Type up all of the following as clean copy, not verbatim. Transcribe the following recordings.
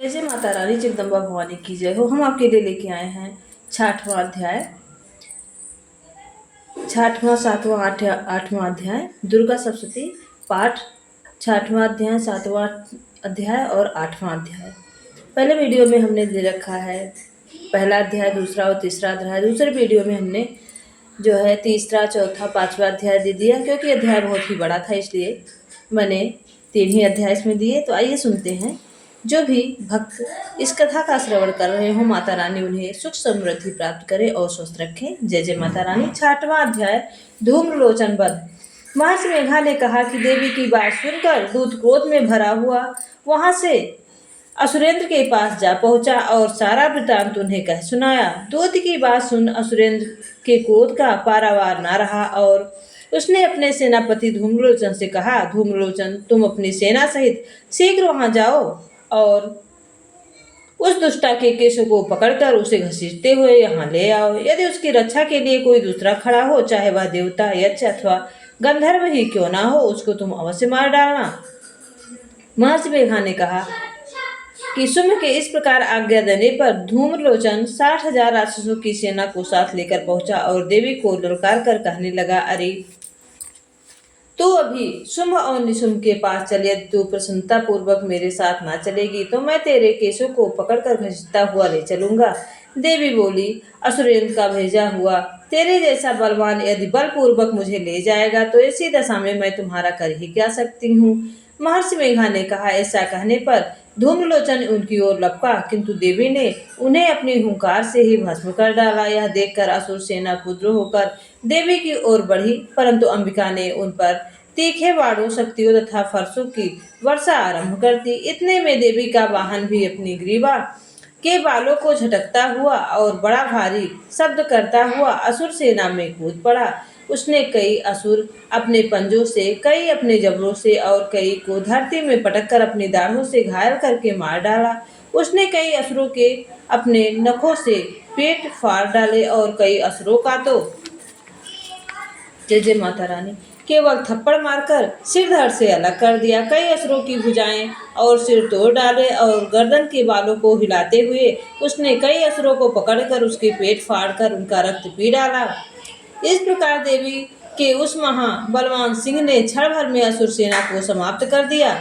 जय जय माता रानी जगदम्बा भवानी की जय हो। हम आपके लिए लेके आए हैं 6वां अध्याय, 6वां 7वां 8वां अध्याय दुर्गा सप्तशती पाठ। 6वां अध्याय, 7वां अध्याय और 8वां अध्याय। पहले वीडियो में हमने दे रखा है पहला अध्याय, दूसरा और तीसरा अध्याय। दूसरे वीडियो में हमने जो है तीसरा, चौथा, 5वां अध्याय दे दिया, क्योंकि अध्याय बहुत ही बड़ा था इसलिए मैंने 3 ही अध्याय इसमें दिए। तो आइए सुनते हैं। जो भी भक्त इस कथा का श्रवण कर रहे हो, माता रानी उन्हें सुख समृद्धि प्राप्त करे और स्वस्थ रखें। जय जय माता रानी। 6वां अध्याय धूम्रलोचन वध। महर्षि मेघा ने कहा कि देवी की बात सुनकर दूत क्रोध में भरा हुआ वहां से असुरेंद्र के पास जा पहुंचा और सारा वृतांत उन्हें कह सुनाया। दूत की बात सुन असुरेंद्र के क्रोध का पारावार न रहा और उसने अपने सेनापति धूम्रलोचन से कहा, धूम्रलोचन, तुम अपनी सेना सहित शीघ्र वहां जाओ और उस दुष्टा के केश को पकड़कर उसे घसीटते हुए यहाँ ले आओ। यदि उसकी रक्षा के लिए कोई दूसरा खड़ा हो, चाहे वह देवता, यक्ष अथवा गंधर्व ही क्यों ना हो, उसको तुम अवश्य मार डालना। महर्षि मेघा ने कहा कि शुम्भ के इस प्रकार आज्ञा देने पर धूम्रलोचन 60,000 राक्षसों की सेना को साथ लेकर पहुंचा और देवी को ललकार कर कहने लगा, अरे तू अभी शुंभ और निशुंभ के पास चल। यदि तू प्रसन्नता पूर्वक मेरे साथ ना चलेगी तो मैं तेरे केशों को पकड़कर घसीटता हुआ ले चलूंगा। देवी बोली, असुरेंद्र का भेजा हुआ तेरे जैसा बलवान यदि बलपूर्वक मुझे ले जाएगा तो ऐसी दशा में मैं तुम्हारा कर ही क्या सकती हूँ। महर्षि मेघा ने कहा। ऐसा कहने पर धूम्रलोचन उनकी ओर लपका, किंतु देवी ने उन्हें अपनी हुंकार से ही भस्म कर डाला। यह देखकर असुर सेना क्रुद्ध होकर देवी की ओर बढ़ी, परंतु अंबिका ने उन पर तीखे बाणों, शक्तियों तथा फरसों की वर्षा आरंभ कर दी। इतने में देवी का वाहन भी अपनी ग्रीवा के बालों को झटकता हुआ और बड़ा भारी शब्द करता हुआ असुर सेना में कूद पड़ा। उसने कई असुर अपने पंजों से, कई अपने जबड़ों से और कई को धरती में पटककर अपनी दाढ़ों से घायल करके मार डाला। उसने कई असुरों के अपने नखों से पेट फाड़ डाले और कई असुरों का तो जय जय माता रानी केवल थप्पड़ मारकर सिर धड़ से अलग कर दिया। कई असुरों की भुजाएं और सिर तोड़ डाले और गर्दन के बालों को हिलाते हुए उसने कई असुरों को पकड़कर उसके पेट फाड़कर उनका रक्त पी डाला। इस प्रकार देवी के उस महा बलवान सिंह ने क्षण भर में असुर सेना को समाप्त कर दिया।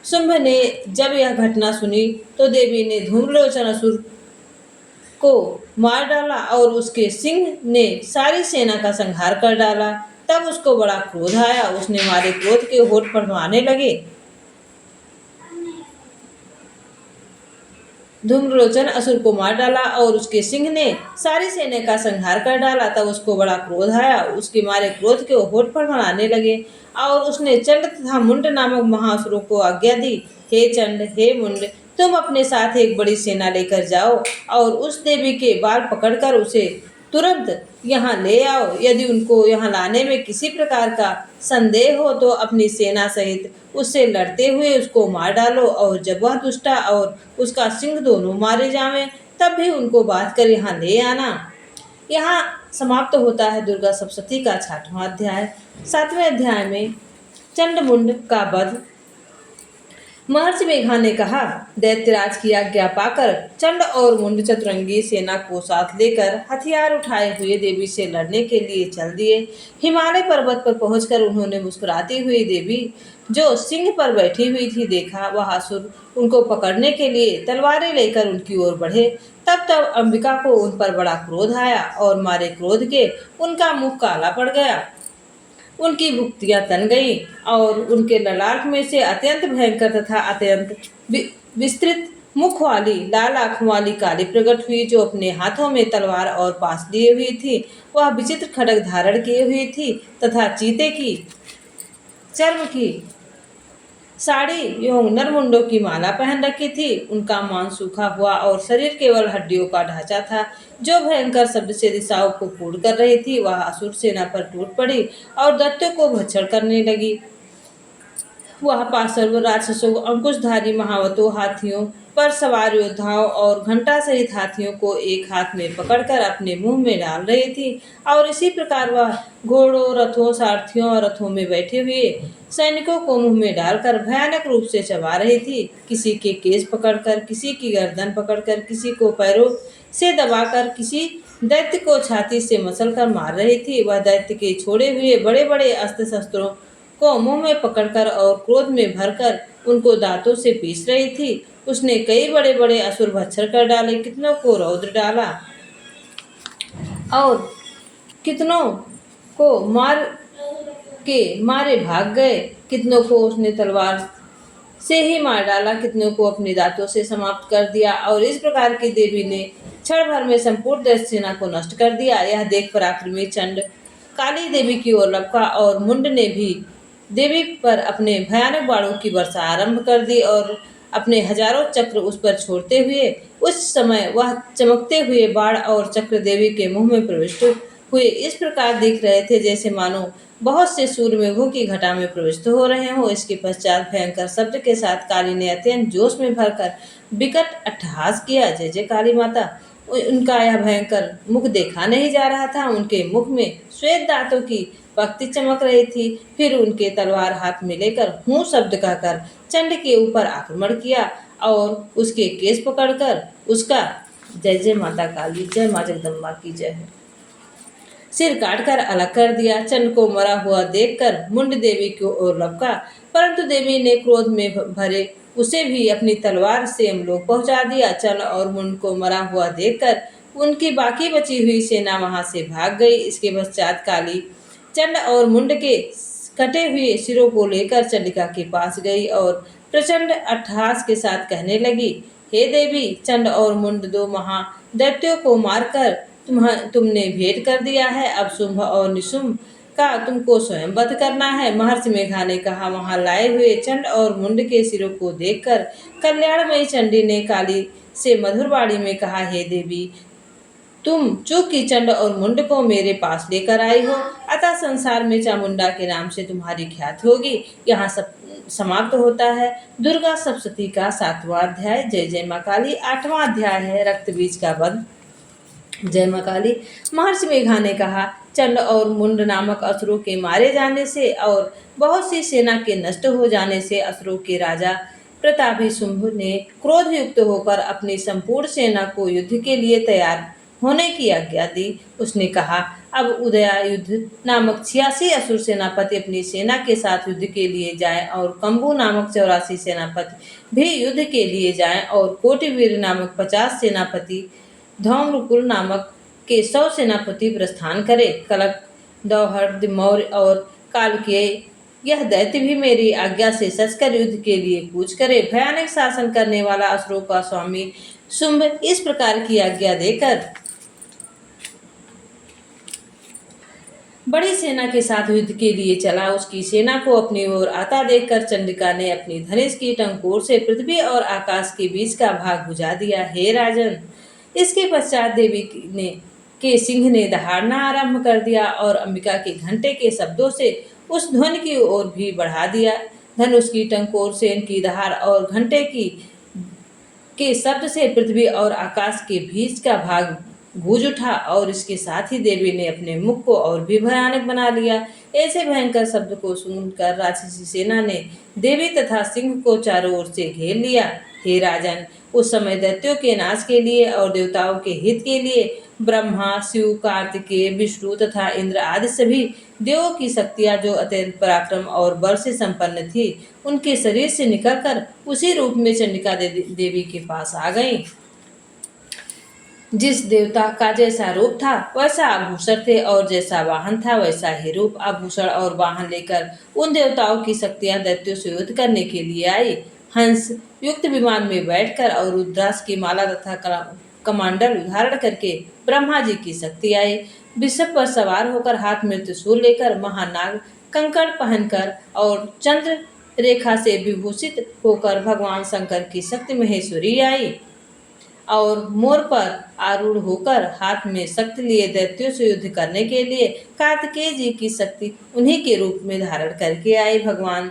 शुंभ ने जब यह घटना सुनी तो देवी ने धूम्रलोचन असुर को मार डाला और उसके सिंह ने सारी सेना का संहार कर डाला। तब उसको बड़ा क्रोध आया। उसने मारे क्रोध के होठ फड़फड़ाने लगे। धूम्रलोचन असुर को मार डाला और उसके सिंह ने सारी सेना का संहार कर डाला। तब उसको बड़ा क्रोध आया। उसके मारे क्रोध के होठ फड़फड़ाने लगे और उसने चंड तथा मुंड नामक महासुरों को आज्ञा दी, हे चंड, हे मुंड, तुम अपने साथ एक बड़ी सेना लेकर जाओ और उस देवी के बाल पकड़कर उसे तुरंत यहाँ ले आओ। यदि उनको यहाँ लाने में किसी प्रकार का संदेह हो तो अपनी सेना सहित उससे लड़ते हुए उसको मार डालो और जब वह दुष्टा और उसका सिंह दोनों मारे जावें तब भी उनको बांध कर यहाँ ले आना। यहाँ समाप्त होता है दुर्गा सप्तशती का 6वां अध्याय। 7वें अध्याय में चंडमुंड का वध। महर्षि मेघा ने कहा, दैत्यराज की आज्ञा पाकर चंड और मुंड चतुरंगी सेना को साथ लेकर हथियार उठाए हुए देवी से लड़ने के लिए चल दिए। हिमालय पर्वत पर पहुंचकर उन्होंने मुस्कुराती हुई देवी जो सिंह पर बैठी हुई थी देखा। वह असुर उनको पकड़ने के लिए तलवारें लेकर उनकी ओर बढ़े। तब अंबिका को उन पर बड़ा क्रोध आया और मारे क्रोध के उनका मुख काला पड़ गया, उनकी भुक्तियां तन गईं और उनके ललाट में से अत्यंत भयंकर तथा अत्यंत विस्तृत मुख वाली लाल आंखों वाली काली प्रकट हुई, जो अपने हाथों में तलवार और पास लिए हुई थी। वह विचित्र खड्ग धारण किए हुई थी तथा चीते की चर्म की साड़ी एवं नरमुंडों की माला पहन रखी थी। उनका मांस सूखा हुआ और शरीर केवल हड्डियों का ढांचा था, जो भयंकर शब्द से दिशाओं को पूर्ण कर रही थी। वह असुर सेना पर टूट पड़ी और दैत्यों को भक्षण करने लगी। वह पार्श्व राक्षसों, अंकुशधारी महावतों, हाथियों, पर सवार योद्धाओं और घंटा सहित हाथियों को एक हाथ में पकड़कर अपने मुंह में डाल रही थी और इसी प्रकार वह घोड़ों, रथों, सारथियों और रथों में बैठे हुए सैनिकों को मुंह में डालकर भयानक रूप से चबा रही थी। किसी के केस पकड़कर, किसी की गर्दन पकड़कर, किसी को पैरों से दबाकर, किसी दैत्य को छाती से मसलकर मार रही थी। वह दैत्य के छोड़े हुए बड़े बड़े अस्त्र शस्त्रों को मुंह में पकड़कर और क्रोध में भरकर उनको दांतों से पीस रही थी। उसने कई बड़े बड़े असुर भस्म कर डाले, कितनों को रौद्र डाला और कितनों को मार के मारे भाग गए। कितनों को उसने तलवार से ही मार डाला, कितनों को अपने दांतों से समाप्त कर दिया। और इस प्रकार की देवी ने क्षण भर में संपूर्ण दैत्य सेना को नष्ट कर दिया। यह देख पराक्रमी चंड काली देवी की ओर लपका और मुंड ने भी देवी पर अपने भयानक बाणों की वर्षा आरंभ कर दी और अपने हजारों चक्र उस पर छोड़ते हुए उस समय वह चमकते हुए बाण और चक्र देवी के मुंह में प्रविष्ट हुए इस प्रकार दिख रहे थे जैसे मानो बहुत से सूर्यमेघों की घटा में प्रविष्ट हो रहे हों। इसके पश्चात भयंकर शब्द के साथ काली ने अत्यंत जोश में भरकर विकट अट्टहास किया। जय जय काली माता। उनका यह भयंकर मुख देखा नहीं जा रहा था। उनके मुख में श्वेत दांतों की पक्ति चमक रही थी। फिर उनके तलवार हाथ में लेकर हूं शब्द कहकर चंड के ऊपर आक्रमण किया और उसके केस पकड़कर उसका जय जय माता काली, जय माँ जगदम्बा की जय है, सिर काटकर अलग कर दिया। चंड को मरा हुआ देखकर मुंड देवी की ओर लपका, परंतु देवी ने क्रोध में भरे उसे भी अपनी तलवार से यमलोक पहुंचा दिया। चंड और मुंड को मरा हुआ देखकर उनकी बाकी बची हुई सेना वहां से भाग गई। इसके पश्चात काली चंड और मुंड के कटे हुए सिरों को लेकर चंडिका के पास गई और प्रचंड अट्टहास के साथ कहने लगी, हे देवी, चंड और मुंड दो महादैत्यों को मारकर तुमने भेंट कर दिया है। अब शुंभ और निशुंभ का तुमको स्वयं वध करना है। महर्षि मेघा ने कहा। वहां लाए हुए चंड और मुंड के सिरों को देखकर कल्याणमयी चंडी ने काली से मधुर वाणी में कहा, हे देवी, तुम चूंकि चंड और मुंड को मेरे पास लेकर आई हो, अतः संसार में चामुंडा के नाम से तुम्हारी ख्याति होगी। यहाँ सब समाप्त होता है दुर्गा सप्तशती का 7वां अध्याय। जय जय माँ काली। 8वां अध्याय है रक्त बीज का वध। जय माँ काली। महर्षि मेघा ने कहा, चंड और मुंड नामक असुरों के मारे जाने से और बहुत सी सेना के नष्ट हो जाने से असुरों के राजा प्रतापी शुंभ ने क्रोध युक्त होकर अपनी संपूर्ण सेना को युद्ध के लिए तैयार होने की आज्ञा दी। उसने कहा, अब उदयायुध नामक 86 असुर सेनापति अपनी सेना के साथ युद्ध के लिए जाएं और कंबू नामक 84 सेनापति भी युद्ध के लिए जाएं और कोटिवीर नामक 50 सेनापति, धौम्रकुल नामक के 100 सेनापति प्रस्थान करे। कलक, दौहर्द, मौर्य और कालकेय यह दैत्य भी मेरी आज्ञा से सचकर युद्ध के लिए कूच करे। भयानक शासन करने वाला असुरों का स्वामी शुंभ इस प्रकार की आज्ञा देकर बड़ी सेना के साथ युद्ध के लिए चला। उसकी सेना को अपनी ओर आता देखकर चंडिका ने अपनी धनुष की टंकोर से पृथ्वी और आकाश के बीच का भाग बुझा दिया। हे राजन, इसके पश्चात देवी ने के सिंह ने दहाड़ना आरंभ कर दिया और अंबिका के घंटे के शब्दों से उस ध्वनि की ओर भी बढ़ा दिया। धनुष की टंकोर से इनकी दहाड़ और घंटे की के शब्द से पृथ्वी और आकाश के बीच का भाग गूंज उठा और इसके साथ ही देवी ने अपने मुख को और भी भयानक बना लिया। ऐसे भयंकर शब्द को सुनकर राक्षसी सेना ने देवी तथा सिंह को चारों ओर से घेर लिया। हे राजन, उस समय दैत्यों के नाश के लिए और देवताओं के हित के लिए ब्रह्मा, शिव, कार्तिकेय, विष्णु तथा इंद्र आदि सभी देवों की शक्तियां जो अत्यंत पराक्रम और बल से संपन्न थी, उनके शरीर से निकलकर उसी रूप में चंडिका देवी के पास आ गईं। जिस देवता का जैसा रूप था वैसा आभूषण थे और जैसा वाहन था वैसा ही रूप, आभूषण और वाहन लेकर उन देवताओं की शक्तियां दैत्यों से युद्ध करने के लिए आई। हंस युक्त विमान में बैठकर और रुद्राक्ष की माला तथा कमंडल धारण करके ब्रह्मा जी की शक्ति आई। वृषभ पर सवार होकर हाथ में त्रिशूल लेकर महानाग कंकड़ पहनकर और चंद्र रेखा से विभूषित होकर भगवान शंकर की शक्ति महेश्वरी आई और मोर पर आरूढ़ होकर हाथ में शक्ति लिए दैत्यों से युद्ध करने के लिए कार्तिकेय जी की शक्ति उन्हीं के रूप में धारण करके आई। भगवान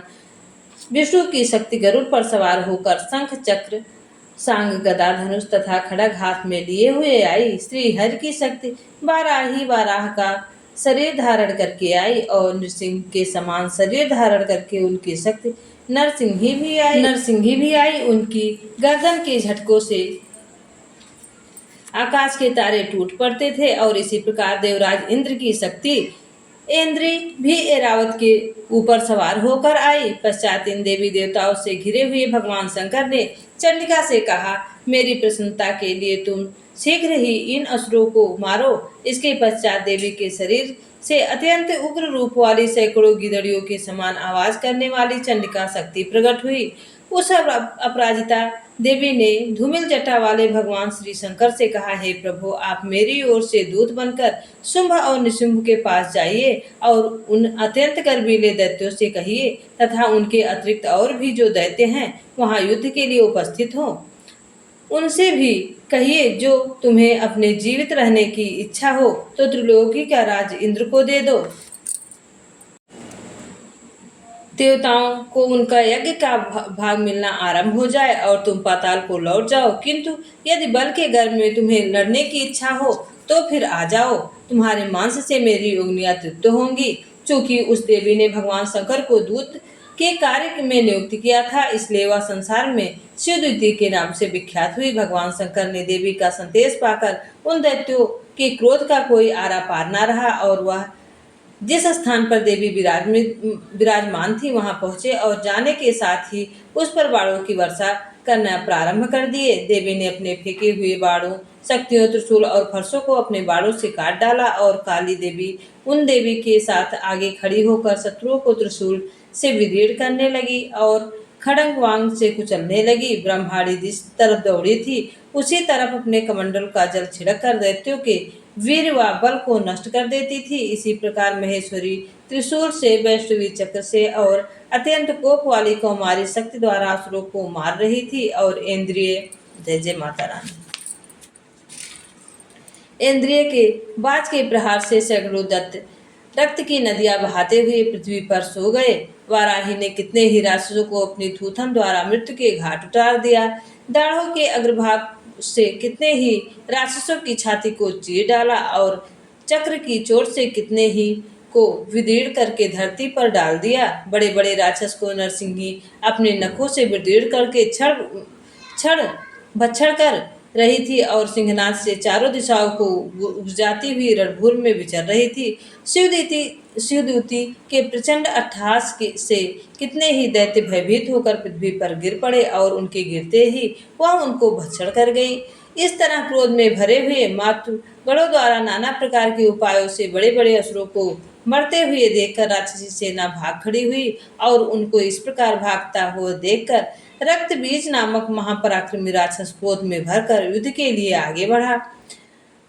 विष्णु की शक्ति गरुड़ पर सवार होकर शंख चक्र सांग गदा धनुष तथा खड़ग हाथ में लिए हुए आई। श्री हरि की शक्ति बाराही बाराह का शरीर धारण करके आई और नृसिंह के समान शरीर धारण करके उनकी शक्ति नरसिंही भी आई। उनकी गर्दन के झटकों से आकाश के तारे टूट पड़ते थे और इसी प्रकार देवराज इंद्र की शक्ति इंद्री भी ऐरावत के ऊपर सवार होकर आई। पश्चात इन देवी देवताओं से घिरे हुए भगवान शंकर ने चंडिका से कहा, मेरी प्रसन्नता के लिए तुम शीघ्र ही इन असुरों को मारो। इसके पश्चात देवी के शरीर से अत्यंत उग्र रूप वाली सैकड़ों गिदड़ियों के समान आवाज करने वाली चंडिका शक्ति प्रकट हुई। उस अपराजिता देवी ने धूमिल जटा वाले भगवान श्री शंकर से कहा, हे प्रभु, आप मेरी ओर से दूत बनकर शुंभ और निशुंभ के पास जाइए और उन अत्यंत गर्वीले दैत्यों से कहिए तथा उनके अतिरिक्त और भी जो दैत्य हैं वहां युद्ध के लिए उपस्थित हों। उनसे भी कहिए, जो तुम्हें अपने जीवित रहने की इच्छा हो तो त्रिलोकी का राज इंद्र को दे दो। देवताओं को उनका यज्ञ का भाग मिलना आरंभ हो जाए और तुम पाताल को लौट जाओ, किंतु यदि बल के गर्भ में तुम्हें लड़ने की इच्छा हो तो फिर आ जाओ, तुम्हारे मांस से मेरी उंगलियां तृप्त होंगी। चूंकि उस देवी ने भगवान शंकर को दूत के कार्य में नियुक्त किया था, इसलिए वह संसार में शिवदूती के नाम से विख्यात हुई। भगवान शंकर ने देवी का संदेश पाकर उन दैत्यों के क्रोध का कोई आरा पार न रहा और वह जिस स्थान पर देवी विराजमान थी वहां पहुंचे और जाने के साथ ही उस पर बाणों की वर्षा करना प्रारंभ कर दिए। देवी ने अपने फेंके हुए बाणों, शक्तियों, त्रिशूल और फरसों को अपने बाणों से काट डाला और काली देवी उन देवी के साथ आगे खड़ी होकर शत्रुओं को त्रिशूल से विदीर्ण करने लगी और खड़ंग वांग से कुचलने लगी। ब्रह्माणी जिस तरफ दौड़ी थी उसी तरफ अपने कमंडल का जल छिड़क कर दैत्यों के वीर व बल को नष्ट कर देती थी। इसी प्रकार महेश्वरी त्रिशूल से, वैष्णवी चक्र से और अत्यंत कोप वाली कौमारी शक्ति द्वारा असुरों को मार रही थी। और इंद्रिय जय जय माता रानी इंद्रिय के बाज के प्रहार से सैकड़ों दत्त रक्त की नदियां बहाते हुए पृथ्वी पर सो गए। वाराही ने कितने ही राक्षसों को अपनी थूथन द्वारा मृत्यु के घाट उतार दिया। दाढ़ों के अग्रभाग से कितने ही राक्षसों की छाती को चीर डाला और चक्र की चोट से कितने ही को विदीर्ण करके धरती पर डाल दिया। बड़े बड़े राक्षस को नरसिंही अपने नखों से विदीर्ण करके क्षण भक्षण कर रही थी और सिंहनाद से चारों दिशाओं को उपजाती हुई रणभूमि में विचर रही थी। शिवदूती के प्रचंड अट्टहास से कितने ही दैत्य भयभीत होकर पृथ्वी पर गिर पड़े और उनके गिरते ही वह उनको भक्षण कर गई। इस तरह क्रोध में भरे हुए मातृगणों द्वारा नाना प्रकार के उपायों से बड़े बड़े असुरों को मरते हुए देखकर राक्षसी सेना भाग खड़ी हुई और उनको इस प्रकार भागता हुआ देखकर रक्त बीज नामक महापराक्रमी राक्षस क्रोध में भरकर युद्ध के लिए आगे बढ़ा।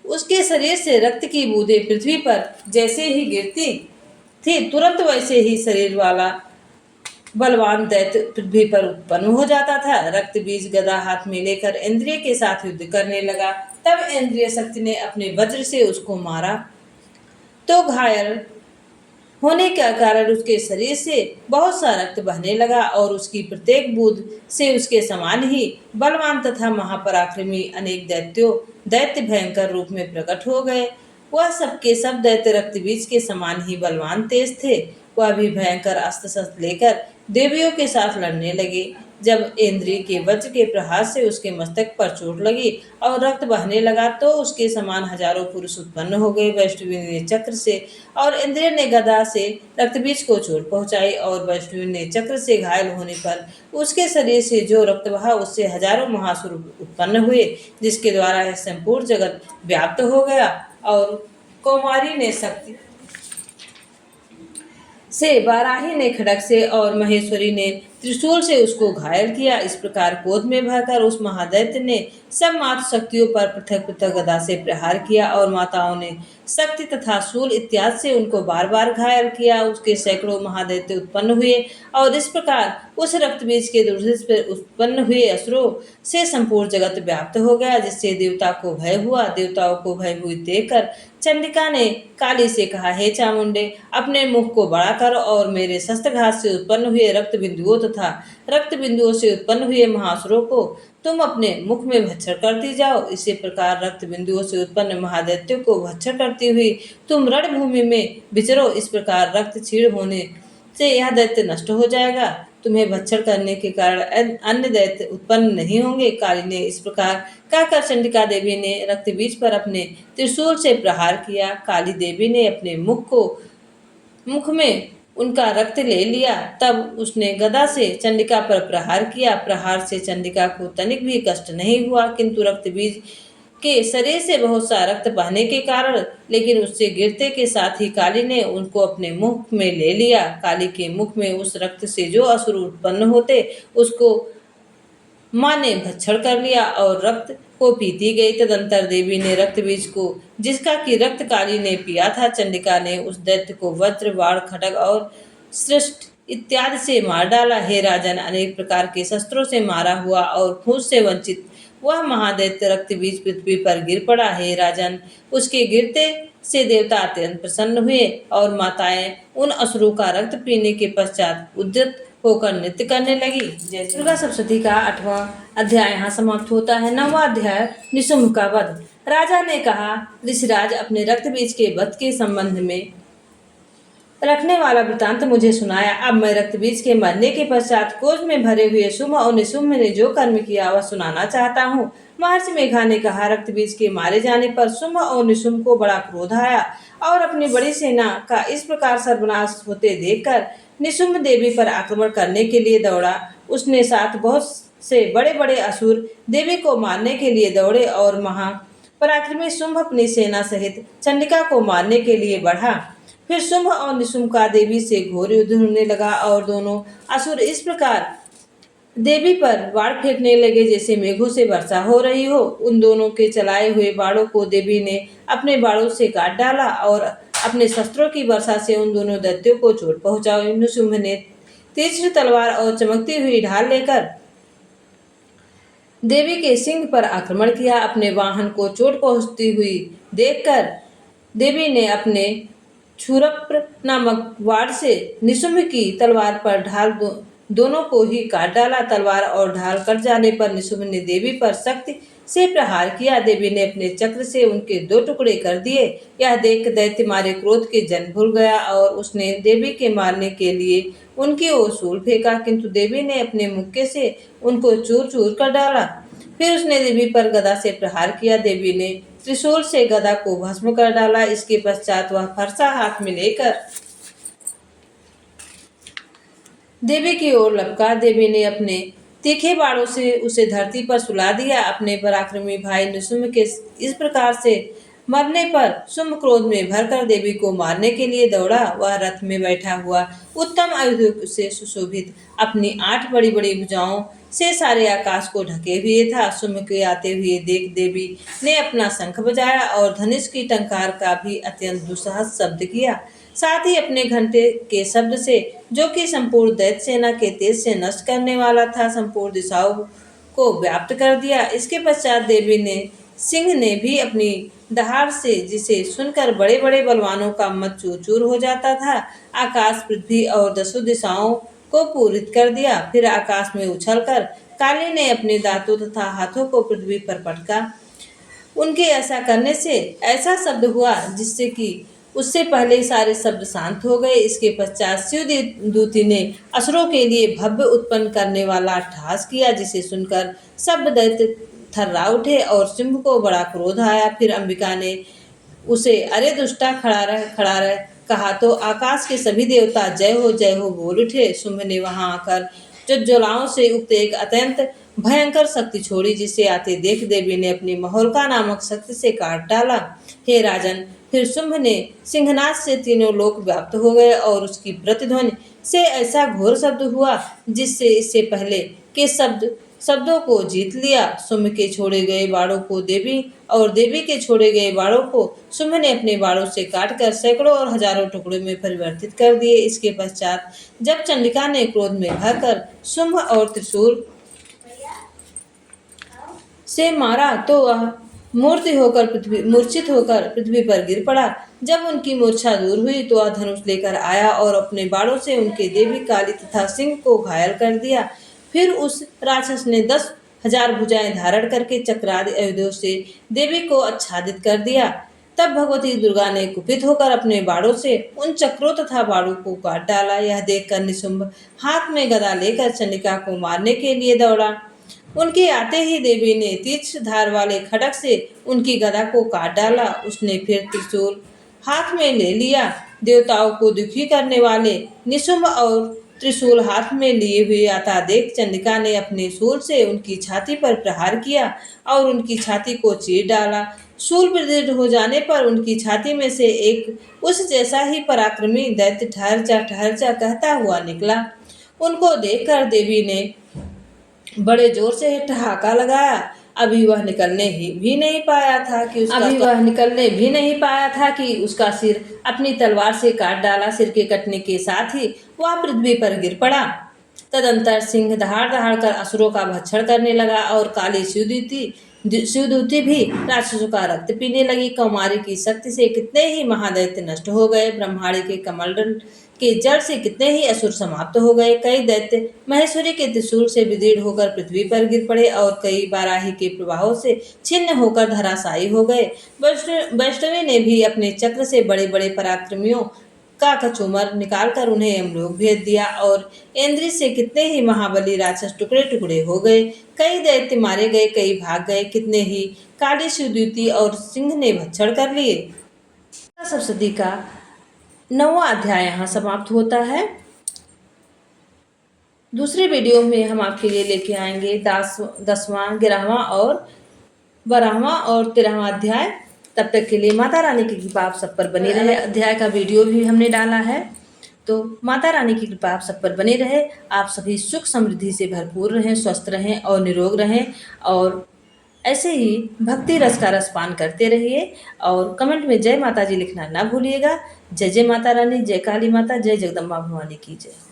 उसके शरीर से रक्त की बूंदें पृथ्वी पर जैसे ही गिरती थी, तुरंत वैसे ही शरीर वाला बलवान दैत्य पृथ्वी पर उत्पन्न हो जाता था। रक्त बीज गदा हाथ में लेकर इंद्रिय के साथ युद्ध करने लगा। तब इंद्रिय शक्ति ने अपने वज्र से उसको मारा तो घायल होने के कारण उसके शरीर से बहुत सा रक्त बहने लगा और उसकी प्रत्येक बूंद से उसके समान ही बलवान तथा महापराक्रमी अनेक दैत्य भयंकर रूप में प्रकट हो गए। वह सबके सब दैत्य रक्त बीज के समान ही बलवान तेज थे। वह भी भयंकर अस्त्र शस्त्र लेकर देवियों के साथ लड़ने लगे। जब इंद्री के वज्र के प्रहार से उसके मस्तक पर चोट लगी और रक्त बहने लगा तो उसके समान हजारों पुरुष उत्पन्न हो गए। वैष्णवी ने चक्र से और इंद्रिय ने गदा से रक्तबीज को चोट पहुंचाई और वैष्णवी ने चक्र से घायल होने पर उसके शरीर से जो रक्त बहा उससे हजारों महासुर उत्पन्न हुए, जिसके द्वारा यह संपूर्ण जगत व्याप्त हो गया। और कौमारी ने शक्ति से, वाराही ने खड्ग से और महेश्वरी ने त्रिशूल से उसको घायल किया। इस प्रकार क्रोध में भरकर उस महादैत्य ने सब मातृ शक्तियों पर पृथक पृथक गदा से प्रहार किया और माताओं ने शक्ति तथा शूल इत्यादि से उनको बार बार घायल किया। उसके सैकड़ों महादैत्य उत्पन्न हुए और इस प्रकार उस रक्तबीज के दुर्धर्ष पर उत्पन्न हुए असुरों से संपूर्ण जगत व्याप्त हो गया, जिससे देवता को भय हुआ। देवताओं को भयभीत देखकर चंडिका ने काली से कहा, हे चामुंडे, अपने मुख को बड़ा कर और मेरे शस्त्रघात से उत्पन्न हुए रक्त बिंदुओं तथा रक्त बिंदुओं से उत्पन्न हुए महासुरों को तुम अपने मुख में भक्षण करती जाओ। इसी प्रकार रक्त बिंदुओं से उत्पन्न महादैत्यों को भक्षण करती हुई तुम रणभूमि में विचरो। इस प्रकार रक्त क्षीण होने से यह दैत्य नष्ट हो जाएगा। तुम्हें भक्षण करने के कारण अन्य दैत्य उत्पन्न नहीं होंगे। काली ने इस प्रकार कहकर चंडिका देवी ने रक्त बीज पर अपने त्रिशूल से प्रहार किया। काली देवी ने अपने मुख में उनका रक्त ले लिया। तब उसने गदा से चंडिका पर प्रहार किया। प्रहार से चंडिका को तनिक भी कष्ट नहीं हुआ, किंतु रक्त बीज के शरीर से बहुत सा रक्त बहने के कारण, लेकिन उससे गिरते के साथ ही काली ने उनको अपने मुख में ले लिया। काली के मुख में उस रक्त से जो असुर उत्पन्न होते उसको माँ ने भक्षण कर लिया और रक्त को पीती गई। तदंतर देवी ने रक्त बीज को, जिसका कि रक्त काली ने पिया था, चंडिका ने उस दैत्य को वज्र, बाण, खड्ग और सृष्ट इत्यादि से मार डाला। हे राजन, अनेक प्रकार के शस्त्रों से मारा हुआ और फूस से वंचित वह महादैत्य रक्त बीज पृथ्वी पर गिर पड़ा। हे राजन, उसके गिरते से देवता अत्यंत प्रसन्न हुए और माताएं उन असुरों का रक्त पीने के पश्चात उद्यत होकर नृत्य करने लगी। जैसे दुर्गा सप्तशती का 8वां अध्याय यहाँ समाप्त होता है। 9वां अध्याय निशुंभ का वध। राजा ने कहा, ऋषिराज, अपने रक्त बीज के वध के संबंध में रखने वाला वृतांत मुझे सुनाया। अब मैं रक्त बीज के मरने के पश्चात क्रोध में भरे हुए शुंभ और निशुंभ ने जो कर्म किया वह सुनाना चाहता हूँ। महर्षि मेघा ने कहा, रक्त बीज के मारे जाने पर शुंभ और निशुंभ को बड़ा क्रोध आया और अपनी बड़ी सेना का इस प्रकार सर्वनाश होते देखकर निशुंभ देवी पर आक्रमण करने के लिए दौड़ा। उसने साथ बहुत से बड़े बड़े असुर देवी को मारने के लिए दौड़े और पराक्रमी शुंभ अपनी सेना सहित चंडिका को मारने के लिए बढ़ा। फिर शुंभ और निशुंभ का देवी से घोर युद्ध होने लगा और दोनों असुर इस प्रकार देवी पर बाण फेंकने लगे जैसे मेघों से वर्षा हो रही हो। उन दोनों के चलाए हुए बाणों को देवी ने अपने बाणों से काट डाला और अपने शस्त्रों की वर्षा से उन दोनों दैत्यों को चोट पहुंचाई। निशुंभ ने तीक्ष्ण तलवार और चमकती हुई ढाल लेकर देवी के सिंह पर आक्रमण किया। अपने वाहन को चोट पहुंचती हुई देखकर देवी ने अपने क्षुरप्र नामक वार से निशुंभ की तलवार पर ढाल दोनों को ही काट डाला। तलवार और ढाल कट जाने पर निशुंभ ने देवी पर शक्ति से प्रहार किया। देवी ने अपने चक्र से उनके 2 टुकड़े कर दिए। यह देख दैत्य मारे क्रोध के जन भूल गया और उसने देवी के मारने के लिए उनकी ओर शूल फेंका, किंतु देवी ने अपने मुक्के से उनको चूर चूर कर डाला। फिर उसने देवी पर गदा से प्रहार किया। देवी ने त्रिशूल से गदा को भस्म कर डाला। इसके पश्चात वह फरसा हाथ में लेकर देवी की ओर लपका। देवी ने अपने तीखे बाणों से उसे धरती पर सुला दिया। अपने पराक्रमी भाई निशुंभ के इस प्रकार से मरने पर शुंभ क्रोध में भरकर देवी को मारने के लिए दौड़ा। वह रथ में बैठा हुआ उत्तम आयुधों से सुशोभित अपनी 8 बड़ी बड़ी भुजाओं से सारे आकाश को ढके हुए था। शुंभ के आते हुए देख देवी ने अपना शंख बजाया और धनुष की टंकार का भी अत्यंत दुस्साहस शब्द किया। साथ ही अपने घंटे के शब्द से, जो कि संपूर्ण दैत्य सेना के तेज से नष्ट करने वाला था, संपूर्ण दिशाओं को व्याप्त कर दिया। इसके पश्चात देवी ने सिंह ने भी अपनी दहाड़ से, जिसे सुनकर बड़े बड़े बलवानों का मत चूर चूर हो जाता था, आकाश, पृथ्वी और 10 दिशाओं को पूरित कर दिया। फिर आकाश में उछलकर काली ने अपने दांतों तथा हाथों को पृथ्वी पर पटका। उनके ऐसा करने से ऐसा शब्द हुआ जिससे कि उससे पहले ही सारे शब्द शांत हो गए। इसके पश्चात शिवदूती ने असुरों के लिए भव्य उत्पन्न करने वाला अट्टहास किया, जिसे सुनकर सब दैत्य थर्रा उठे और सिंह को बड़ा क्रोध आया। फिर अंबिका ने उसे, अरे दुष्टा, खड़ा रह कहा तो आकाश के सभी देवता जय हो बोल उठे। शुंभ ने वहां आकर ज्वालाओं से युक्त एक अत्यंत भयंकर शक्ति छोड़ी, जिसे आते देख देवी ने अपनी महोल्का नामक शक्ति से काट डाला। हे राजन, फिर शुंभ ने सिंहनाद से तीनों लोक व्याप्त हो गए और उसकी प्रतिध्वनि से ऐसा घोर शब्द हुआ जिससे इससे पहले के शब्दों को जीत लिया। शुंभ के छोड़े गए बाणों को देवी और देवी के छोड़े गए बाणों को शुंभ ने अपने बाणों से काटकर सैकड़ों और हजारों टुकड़ों में परिवर्तित कर दिए। इसके पश्चात जब चंडिका ने क्रोध में भरकर शुंभ और त्रिशूल से मारा तो वह मूर्छित होकर पृथ्वी पर गिर पड़ा। जब उनकी मूर्छा दूर हुई तो वह धनुष लेकर आया और अपने बाणों से उनके देवी, काली तथा सिंह को घायल कर दिया। फिर उस राक्षस ने 10 हजार भुजाएं धारण करके चक्रादि आयुधों से देवी को आच्छादित कर दिया। तब भगवती दुर्गा ने कुपित होकर अपने बाणों से उन चक्रों तथा बाणों को काट डाला। यह देखकर निशुंभ हाथ में गदा लेकर चंडिका को मारने के लिए दौड़ा। उनके आते ही देवी ने तीक्ष्ण धार वाले खड्ग से उनकी गदा को काट डाला। उसने फिर त्रिशूल हाथ में ले लिया। देवताओं को दुखी करने वाले निशुंभ और त्रिशूल हाथ में लिए हुए आता देख चंडिका ने अपने शूल से उनकी छाती पर प्रहार किया और उनकी छाती को चीर डाला। शूल प्रदीर्घ हो जाने पर उनकी छाती में से एक उस जैसा ही पराक्रमी दैत्य ठहर जा कहता हुआ निकला। उनको देखकर देवी ने बड़े जोर से ठहाका लगाया। अभी वह निकलने भी नहीं पाया था कि उसका सिर अपनी तलवार से काट डाला। सिर के कटने के साथ ही वह पृथ्वी पर गिर पड़ा। तदंतर सिंह दहाड़ दहाड़ कर असुरों का भक्षण करने लगा और काली शिवदूती भी राक्षसों का रक्त पीने लगी। कौमारी की शक्ति से कितने ही महादैत्य नष्ट हो गए। ब्रह्मांड के कमंडल के जल से कितने ही असुर समाप्त हो गए। कई दैत्य महेश्वरी के त्रिशूल से विदीर्ण होकर पृथ्वी पर गिर पड़े और कई बाराही के प्रभाव से छिन्न होकर धराशायी हो गए। वैष्णवी ने भी अपने चक्र से बड़े बड़े पराक्रमियों का कचूमर निकालकर उन्हें यमलोक भेज दिया और इंद्र से कितने ही महाबली राक्षस टुकड़े टुकड़े हो गए। कई दैत्य मारे गए, कई भाग गए, कितने ही काली शिवदूती और सिंह ने भक्षण कर लिए। सप्तशती का 9वां अध्याय यहाँ समाप्त होता है। दूसरे वीडियो में हम आपके लिए लेके आएंगे 10वां, 11वां और 12वां और 13वां अध्याय। तब तक के लिए माता रानी की कृपा आप सब पर बनी रहे। अध्याय का वीडियो भी हमने डाला है, तो माता रानी की कृपा आप सब पर बनी रहे। आप सभी सुख समृद्धि से भरपूर रहें, स्वस्थ रहें और निरोग रहें और ऐसे ही भक्ति रस का रसपान करते रहिए। और कमेंट में जय माता जी लिखना ना भूलिएगा। जय जय माता रानी, जय काली माता, जय जगदम्बा भवानी की जय।